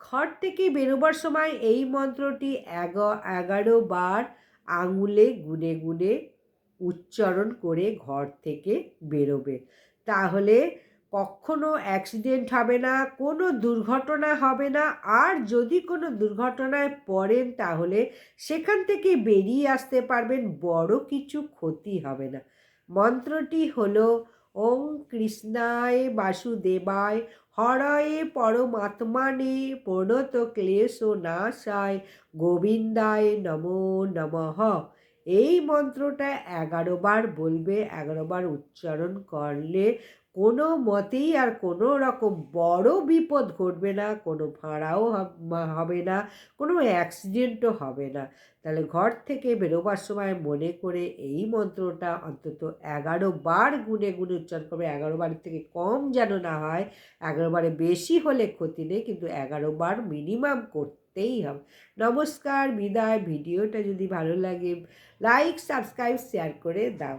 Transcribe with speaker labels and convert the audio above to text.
Speaker 1: ঘর থেকে বেরোবার সময় এই মন্ত্রটি 11 বার আঙুলে গুনে গুনে উচ্চারণ করে ঘর থেকে বেরোবে। তাহলে কখনো অ্যাক্সিডেন্ট হবে না, কোনো দুর্ঘটনা হবে না। আর যদি কোনো দুর্ঘটনায় পড়েন তাহলে সেখান থেকে বেরিয়ে আসতে পারবেন, বড় কিছু ক্ষতি হবে না। মন্ত্রটি হলো ওং কৃষ্ণায় বাসুদেবায় হরয়ে পরমাত্মানে প্রণত ক্লেশ নাশায় গোবিন্দায় নমো নমঃ। এই মন্ত্রটা 11 বার বলবে। 11 বার উচ্চারণ করলে কোনো মতেই আর কোনো রকম বড় বিপদ ঘটবে না, কোনো ভাড়াও হবে না, কোনো অ্যাক্সিডেন্টও হবে না। তাহলে ঘর থেকে বেরোবার সময় মনে করে এই মন্ত্রটা অন্তত 11 বার গুনে গুনে উচ্চারণ করবে। 11 বারের থেকে কম যেন না হয়। 11 বারে বেশি হলে ক্ষতি নেই, কিন্তু 11 বার মিনিমাম করতেই হবে। নমস্কার, বিদায়। ভিডিওটা যদি ভালো লাগে লাইক, সাবস্ক্রাইব, শেয়ার করে দাও।